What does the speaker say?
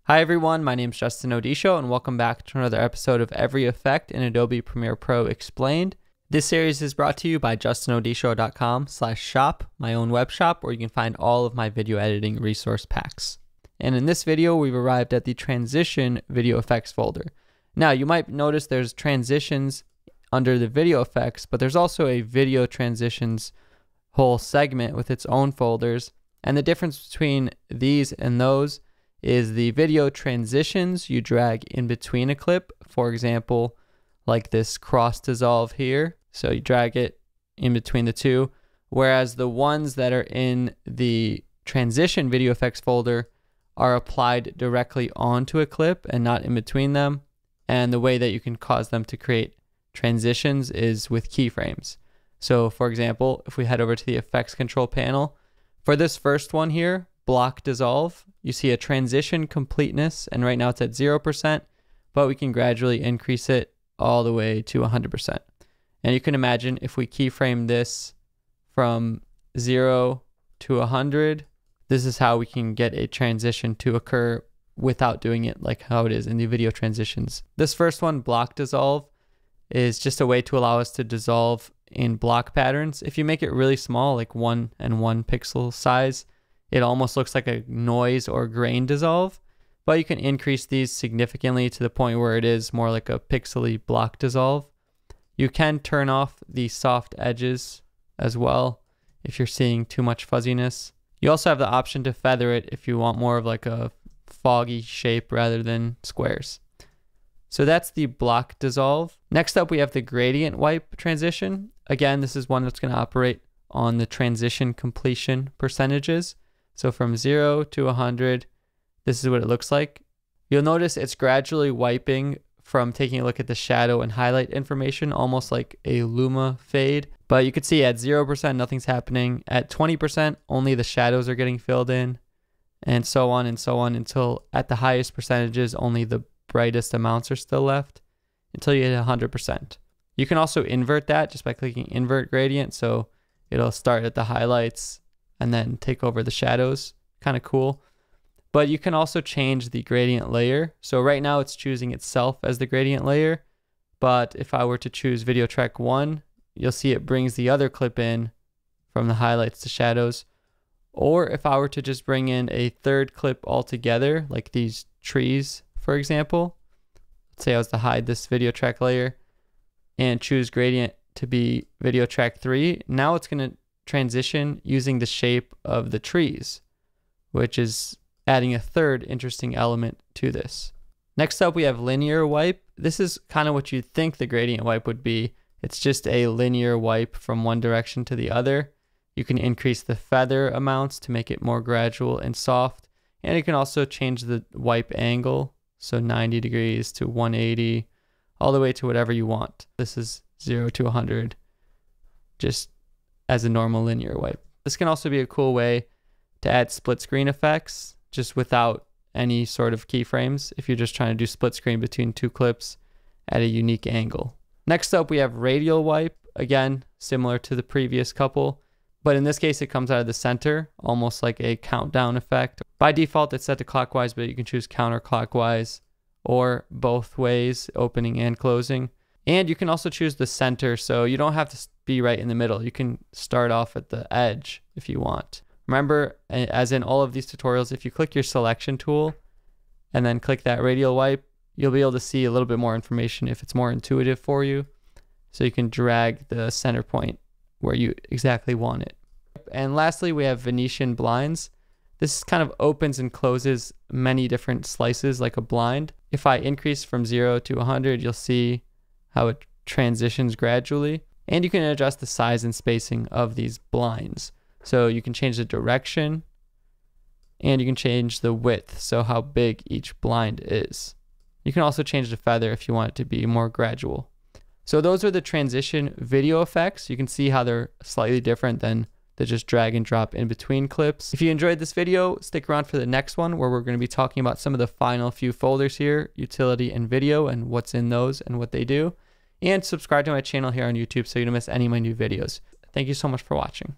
Hi everyone, my name is Justin Odisho and welcome back to another episode of Every Effect in Adobe Premiere Pro Explained. This series is brought to you by justinodisho.com/shop, my own web shop where you can find all of my video editing resource packs. And in this video, we've arrived at the transition video effects folder. Now you might notice there's transitions under the video effects, but there's also a video transitions whole segment with its own folders. And the difference between these and those is the video transitions you drag in between a clip. For example, like this cross dissolve here. So you drag it in between the two. Whereas the ones that are in the transition video effects folder are applied directly onto a clip and not in between them. And the way that you can cause them to create transitions is with keyframes. So for example, if we head over to the effects control panel, for this first one here, block dissolve, you see a transition completeness, and right now it's at 0%, but we can gradually increase it all the way to 100%. And you can imagine if we keyframe this from 0 to 100, this is how we can get a transition to occur without doing it like how it is in the video transitions. This first one, block dissolve, is just a way to allow us to dissolve in block patterns. If you make it really small, like 1 and 1 pixel size, it almost looks like a noise or grain dissolve, but you can increase these significantly to the point where it is more like a pixely block dissolve. You can turn off the soft edges as well if you're seeing too much fuzziness. You also have the option to feather it if you want more of like a foggy shape rather than squares. So that's the block dissolve. Next up, we have the gradient wipe transition. Again, this is one that's going to operate on the transition completion percentages. So from 0 to 100, this is what it looks like. You'll notice it's gradually wiping from taking a look at the shadow and highlight information, almost like a Luma fade. But you can see at 0%, nothing's happening. At 20%, only the shadows are getting filled in, and so on until at the highest percentages, only the brightest amounts are still left until you hit 100%. You can also invert that just by clicking invert gradient. So it'll start at the highlights and then take over the shadows. Kind of cool. But you can also change the gradient layer. So right now it's choosing itself as the gradient layer. But if I were to choose video track 1, you'll see it brings the other clip in from the highlights to shadows. Or if I were to just bring in a third clip altogether, like these trees, for example, let's say I was to hide this video track layer and choose gradient to be video track 3. Now it's going to transition using the shape of the trees, which is adding a third interesting element to this. Next up, we have linear wipe. This is kind of what you'd think the gradient wipe would be. It's just a linear wipe from one direction to the other. You can increase the feather amounts to make it more gradual and soft. And you can also change the wipe angle. So 90 degrees to 180, all the way to whatever you want. This is 0 to 100, just as a normal linear wipe. This can also be a cool way to add split screen effects just without any sort of keyframes if you're just trying to do split screen between two clips at a unique angle. Next up, we have radial wipe. Again, similar to the previous couple, but in this case, it comes out of the center, almost like a countdown effect. By default, it's set to clockwise, but you can choose counterclockwise or both ways, opening and closing. And you can also choose the center, so you don't have to be right in the middle. You can start off at the edge if you want. Remember, as in all of these tutorials, if you click your selection tool and then click that radial wipe, you'll be able to see a little bit more information if it's more intuitive for you. So you can drag the center point where you exactly want it. And lastly, we have Venetian blinds. This kind of opens and closes many different slices like a blind. If I increase from 0 to 100, you'll see how it transitions gradually. And you can adjust the size and spacing of these blinds. So you can change the direction and you can change the width, so how big each blind is. You can also change the feather if you want it to be more gradual. So those are the transition video effects. You can see how they're slightly different than the just drag and drop in between clips. If you enjoyed this video, stick around for the next one where we're going to be talking about some of the final few folders here, utility and video, and what's in those and what they do. And subscribe to my channel here on YouTube so you don't miss any of my new videos. Thank you so much for watching.